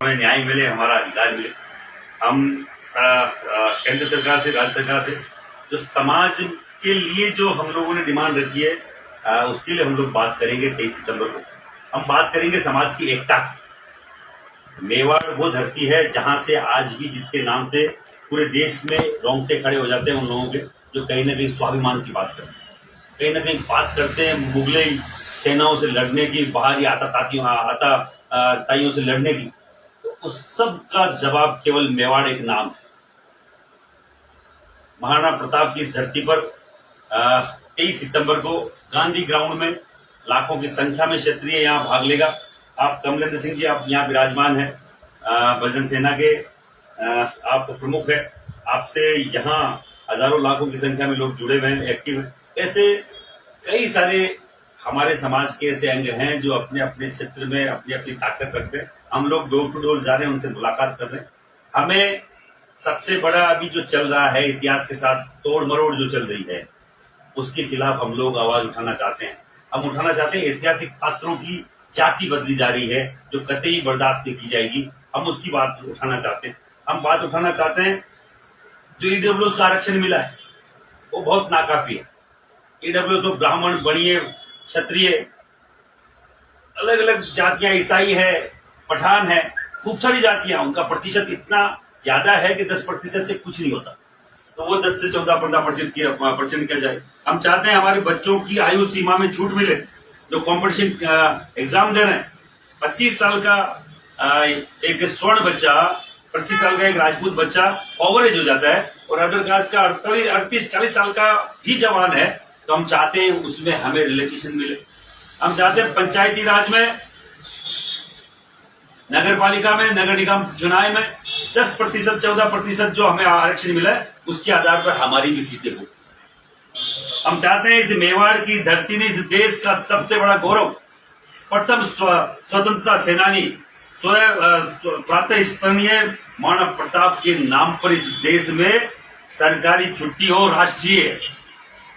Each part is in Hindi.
हमें न्याय मिले, हमारा अधिकार मिले। हम केंद्र सरकार से, राज्य सरकार से जो समाज के लिए जो हम लोगों ने डिमांड रखी है, उसके लिए हम लोग बात करेंगे 23 सितंबर को। हम बात करेंगे समाज की एकता। मेवाड़ वो धरती है जहां से आज भी जिसके नाम से पूरे देश में रोंगटे खड़े हो जाते हैं उन लोगों के जो कहीं ना कहीं स्वाभिमान की बात करते हैं, कहीं ना कहीं बात करते हैं मुगलई सेनाओं से लड़ने की, बाहरी ताइयों से लड़ने की। तो उस सब का जवाब केवल मेवाड़ एक नाम है। महाराणा प्रताप की इस धरती पर 23 सितंबर को गांधी ग्राउंड में लाखों की संख्या में क्षत्रिय यहाँ भाग लेगा। आप कमलेंद्र सिंह जी, आप यहाँ विराजमान हैं, बजरंग सेना के आप प्रमुख हैं। आपसे यहाँ हजारों लाखों की संख्या में लोग जुड़े हुए हैं, एक्टिव हैं। ऐसे कई सारे हमारे समाज के ऐसे अंग हैं जो अपने अपने क्षेत्र में अपनी अपनी ताकत रखते हैं। हम लोग डोर टू डोर जा रहे हैं, उनसे मुलाकात कर रहे हैं। हमें सबसे बड़ा अभी जो चल रहा है इतिहास के साथ तोड़ मरोड़ जो चल रही है, उसके खिलाफ हम लोग आवाज उठाना चाहते हैं। हम उठाना चाहते हैं ऐतिहासिक पात्रों की जाति बदली जा रही है जो कतई बर्दाश्त नहीं की जाएगी। हम उसकी बात उठाना चाहते हैं। हम बात उठाना चाहते हैं जो ईडब्ल्यूएस का आरक्षण मिला है वो बहुत नाकाफी है। ईडब्ल्यूएस में ब्राह्मण, बणिये, क्षत्रिय, अलग अलग जातियां, ईसाई है, पठान है, खूब सारी जातियां, उनका प्रतिशत इतना ज्यादा है कि 10% से कुछ नहीं होता। तो वो 10 से 14-15% किया जाए। हम चाहते हैं हमारे बच्चों की आयु सीमा में छूट मिले। जो कंपटीशन एग्जाम दे रहे हैं, 25 साल का एक स्वर्ण बच्चा, 25 साल का एक राजपूत बच्चा ओवरेज हो जाता है और अदर कास्ट का 38-40 साल का भी जवान है। तो हम चाहते हैं उसमें हमें रिलैक्सेशन मिले। हम चाहते हैं पंचायती राज में, नगर पालिका में, नगर निगम चुनाव में 10%, 14% जो हमें आरक्षण मिला है उसके आधार पर हमारी भी सीटें हो। हम चाहते हैं इस मेवाड़ की धरती ने, इस देश का सबसे बड़ा गौरव, प्रथम स्वतंत्रता सेनानी, प्रातः स्मरणीय महाराणा प्रताप के नाम पर इस देश में सरकारी छुट्टी हो,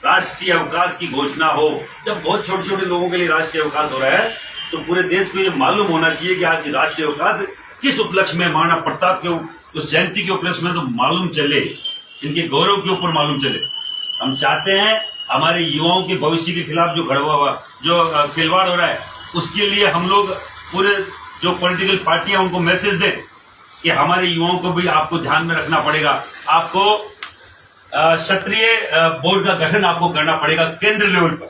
राष्ट्रीय अवकाश की घोषणा हो। जब बहुत छोटे छोटे लोगों के लिए राष्ट्रीय अवकाश हो रहा है तो पूरे देश को ये मालूम होना चाहिए कि आज राष्ट्रीय अवकाश किस उपलक्ष्य में, महाराणा प्रताप के उस जयंती के उपलक्ष्य में तो मालूम चले, इनके गौरव के ऊपर मालूम चले। हम चाहते हैं हमारे युवाओं के भविष्य के खिलाफ जो खिलवाड़ हो रहा है उसके लिए हम लोग पूरे जो पॉलिटिकल पार्टियां उनको मैसेज दें कि हमारे युवाओं को भी आपको ध्यान में रखना पड़ेगा। आपको क्षत्रिय बोर्ड का गठन आपको करना पड़ेगा केंद्र लेवल पर।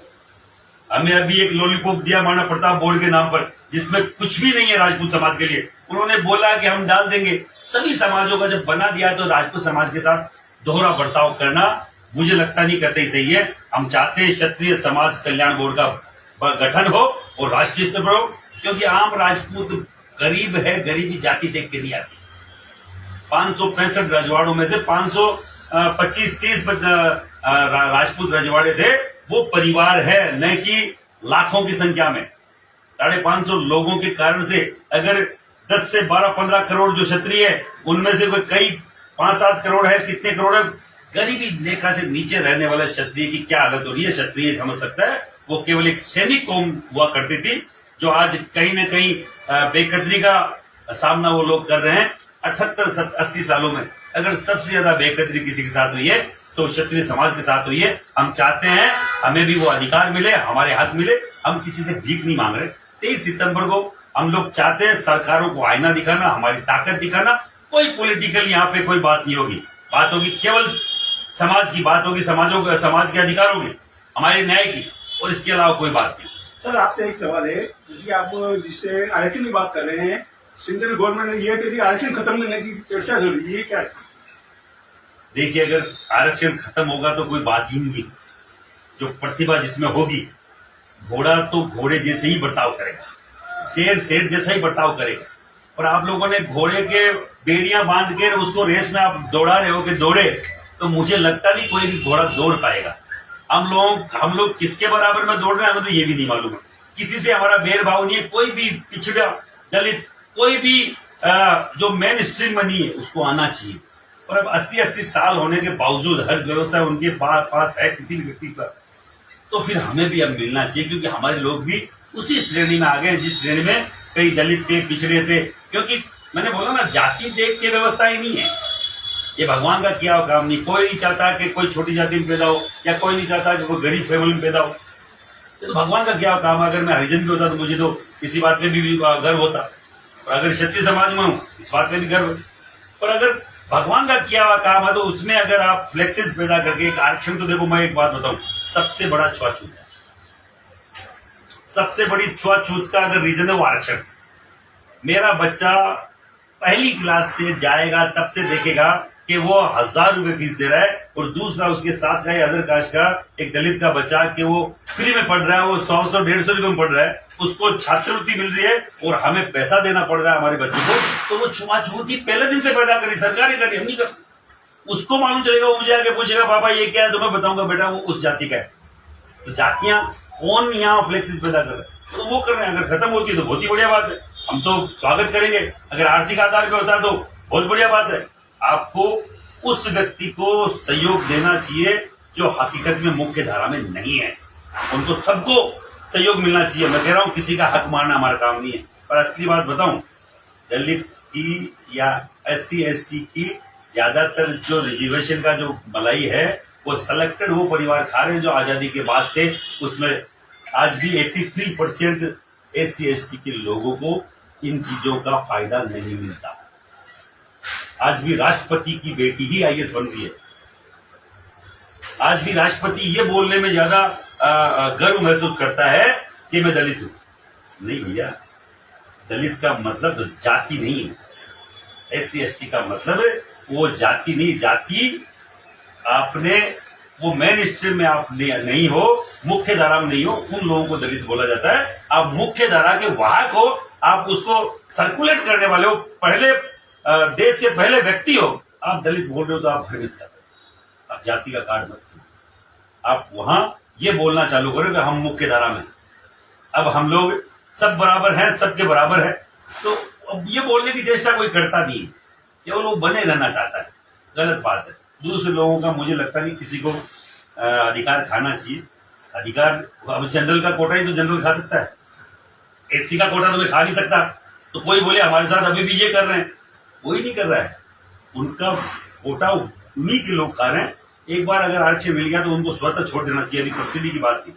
हमें अभी एक लॉलीपॉप दिया महाराणा प्रताप बोर्ड के नाम पर जिसमें कुछ भी नहीं है राजपूत समाज के लिए। उन्होंने बोला कि हम डाल देंगे। सभी समाजों का जब बना दिया तो राजपूत समाज के साथ दोहरा बर्ताव करना मुझे लगता नहीं कतई सही है। हम चाहते हैं क्षत्रिय समाज कल्याण बोर्ड का गठन हो और राष्ट्रीय स्तर पर हो, क्योंकि आम राजपूत गरीब है, गरीबी जाति देख के नहीं आती। 565 रजवाड़ों में से 525-30 राजपूत रजवाड़े थे, वो परिवार है, न कि लाखों की संख्या में। 550 लोगों के कारण से अगर 10 से 12-15 करोड़ जो क्षत्रिय है उनमें से कोई कई 5-7 करोड़ है, कितने करोड़ है, गरीबी रेखा से नीचे रहने वाला क्षत्रिय की क्या हालत हो रही है क्षत्रिय समझ सकता है। वो केवल एक सैनिक कौम हुआ करती थी जो आज कहीं न कहीं बेकदरी का सामना वो लोग कर रहे हैं। 78-80 सालों में अगर सबसे ज्यादा बेकदरी किसी के साथ हुई है तो क्षत्रिय समाज के साथ हुई है। हम चाहते हैं हमें भी वो अधिकार मिले, हमारे हक मिले। हम किसी से भीख नहीं मांग रहे। 23 सितंबर को हम लोग चाहते हैं सरकारों को आईना दिखाना, हमारी ताकत दिखाना। कोई पॉलिटिकल यहाँ पे कोई बात नहीं होगी, बात होगी केवल समाज की, बात होगी समाज के अधिकारों की, हमारे न्याय की, और इसके अलावा कोई बात नहीं। सर आपसे एक सवाल है, जैसे आप जिससे आरक्षण की बात कर रहे हैं, सेंट्रल गवर्नमेंट ने ये कह दिया आरक्षण खत्म करने की चर्चा चल रही है, क्या? देखिए, अगर आरक्षण खत्म होगा तो कोई बात ही नहीं है। जो प्रतिभा जिसमें होगी, घोड़ा तो घोड़े जैसे ही बर्ताव करेगा, शेर जैसा ही बर्ताव करेगा। और आप लोगों ने घोड़े के बेड़ियां बांध के उसको रेस में आप दौड़ा रहे हो कि दौड़े, तो मुझे लगता नहीं कोई भी घोड़ा दौड़ पाएगा। हम लोग किसके बराबर में दौड़ रहे हैं हमें तो ये भी नहीं मालूम है। किसी से हमारा भेदभाव नहीं है। कोई भी पिछड़ा, दलित, कोई भी जो मेन स्ट्रीम बनी है उसको आना चाहिए। और अब 80-80 साल होने के बावजूद हर व्यवस्था उनके पास है किसी भी व्यक्ति पर, तो फिर हमें भी अब मिलना चाहिए, क्योंकि हमारे लोग भी उसी श्रेणी में आ गए जिस श्रेणी में कई दलित थे, पिछड़े थे। क्योंकि मैंने बोला ना, जाति देख के व्यवस्था ही नहीं है, ये भगवान का किया हुआ काम नहीं। कोई नहीं चाहता कि कोई छोटी जाति में पैदा हो, या कोई नहीं चाहता कि कोई गरीब फैमिली में पैदा हो। ये तो भगवान का किया हुआ काम है। अगर मैं हरिजन भी होता तो मुझे तो इसी बात में भी गर्व होता, और अगर क्षत्रिय समाज में हूँ इस बात में भी गर्व है। पर अगर भगवान का किया हुआ काम है तो उसमें अगर आप फ्लेक्सेस पैदा करके एक आरक्षण, तो देखो मैं एक बात बताऊं, सबसे बड़ा छुआछूत है, सबसे बड़ी छुआछूत का अगर रीजन है वो आरक्षण। मेरा बच्चा पहली क्लास से जाएगा तब से देखेगा कि वो 1000 रुपए फीस दे रहा है, और दूसरा उसके साथ का अदर कास्ट का एक दलित का बच्चा कि वो फ्री में पढ़ रहा है, वो 100-150 रुपए में पढ़ रहा है, उसको छात्रवृत्ति मिल रही है और हमें पैसा देना पड़ रहा है हमारे बच्चों को। तो वो छुआछूती पहले दिन से पैदा करी, सरकार ही करी, हम नहीं कर। उसको मालूम चलेगा, वो मुझे आके पूछेगा पापा ये क्या है, तो मैं बताऊंगा बेटा वो उस जाति का है। तो जातियां कौन यहाँ फ्लेक्सिस पैदा कर रहे हैं, तो वो कर रहे हैं। अगर खत्म होती है तो बहुत ही बढ़िया बात है, हम तो स्वागत करेंगे। अगर आर्थिक आधार पे होता है तो बहुत बढ़िया बात है। आपको उस व्यक्ति को सहयोग देना चाहिए जो हकीकत में मुख्य धारा में नहीं है, उनको सबको सहयोग मिलना चाहिए। मैं कह रहा हूं किसी का हक मारना हमारा काम नहीं है। पर असली बात बताऊं, दलित की या SC ST की ज्यादातर जो रिजर्वेशन का जो मलाई है वो सेलेक्टेड वो परिवार खा रहे हैं जो आजादी के बाद से, उसमें आज भी 83% SC ST के लोगों को इन चीजों का फायदा नहीं मिलता। आज भी राष्ट्रपति की बेटी ही IAS बन रही है। आज भी राष्ट्रपति ये बोलने में ज्यादा गर्व महसूस करता है कि मैं दलित हूं। नहीं भैया, दलित का मतलब जाति नहीं है। SC ST का मतलब वो जाति नहीं, जाति आपने वो मेन स्ट्रीम में आप नहीं हो, मुख्य धारा में नहीं हो, उन लोगों को दलित बोला जाता है। आप मुख्य धारा के वाहक हो, आप उसको सर्कुलेट करने वाले हो, पहले देश के पहले व्यक्ति हो, आप दलित बोल रहे हो तो आप भ्रमित कर रहे हो। आप जाति का कार्ड मत करो, आप वहां ये बोलना चालू करो कि हम मुख्य धारा में, अब हम लोग सब बराबर हैं, सबके बराबर है। तो अब ये बोलने की चेष्टा कोई करता नहीं है, केवल वो बने रहना चाहता है। गलत बात है। दूसरे लोगों का मुझे लगता नहीं किसी को अधिकार खाना चाहिए। अधिकार, अब जनरल का कोटा ही तो जनरल खा सकता है, SC का कोटा तो मैं खा नहीं सकता। तो कोई बोले हमारे साथ अभी भी ये कर रहे हैं, कोई नहीं कर रहा है। उनका कोटा उन्हीं के लोग खा रहे हैं। एक बार अगर आरक्षण मिल गया तो उनको स्वतः छोड़ देना चाहिए। अभी सब्सिडी की बात थी,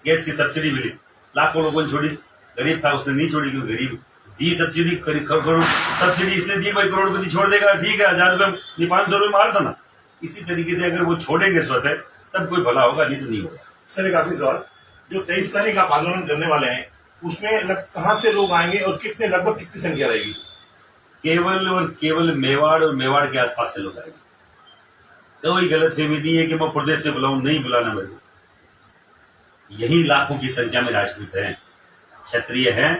गैस की सब्सिडी मिली, लाखों लोगों ने छोड़ी, गरीब था उसने नहीं छोड़ी, क्योंकि गरीब दी सब्सिडी, करोड़ सब्सिडी इसलिए दी, भाई करोड़पति छोड़ देगा, ठीक है 1000 रुपये नहीं 500 रुपये मार था ना। इसी तरीके से अगर वो छोड़ेंगे स्वतः तब कोई भला होगा, नहीं तो नहीं होगा। सर एक आखिरी सवाल, जो 23 तारीख आप आंदोलन करने वाले हैं उसमें कहाँ से लोग आएंगे और कितने, लगभग कितनी संख्या रहेगी? केवल और केवल मेवाड़ और मेवाड़ के आसपास से लोग आएंगे। कोई गलत फहमी नहीं है कि मैं प्रदेश से बुलाऊं, नहीं बुलाना मेरे को। यही लाखों की संख्या में राजपूत हैं, क्षत्रिय हैं,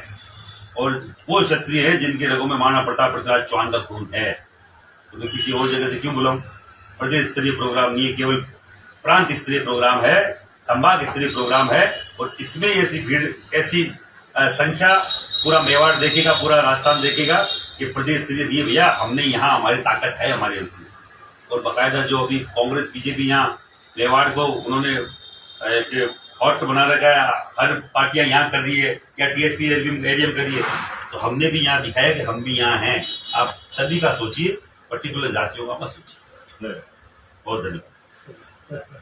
और वो क्षत्रिय हैं जिनके रगों में महाराणा प्रताप चौहान का खून है। तो मैं किसी और जगह से क्यों बुलाऊं? प्रदेश स्तरीय प्रोग्राम नहीं है, केवल प्रांत स्तरीय प्रोग्राम है, संभाग स्तरीय प्रोग्राम है। और इसमें ऐसी भीड़, ऐसी संख्या पूरा मेवाड़ देखेगा, पूरा राजस्थान देखेगा कि प्रदेश स्तरीय दिए भैया हमने, यहाँ हमारी ताकत है हमारे। और बाकायदा जो अभी कांग्रेस बीजेपी यहाँ मेवाड़ को उन्होंने एक हॉट बना रखा है, हर पार्टियां यहाँ कर रही है, या TSP एरियम कर रही है, तो हमने भी यहाँ दिखाया कि हम भी यहाँ हैं। आप सभी का सोचिए, पर्टिकुलर जातियों का मत सोचिए। बहुत धन्यवाद।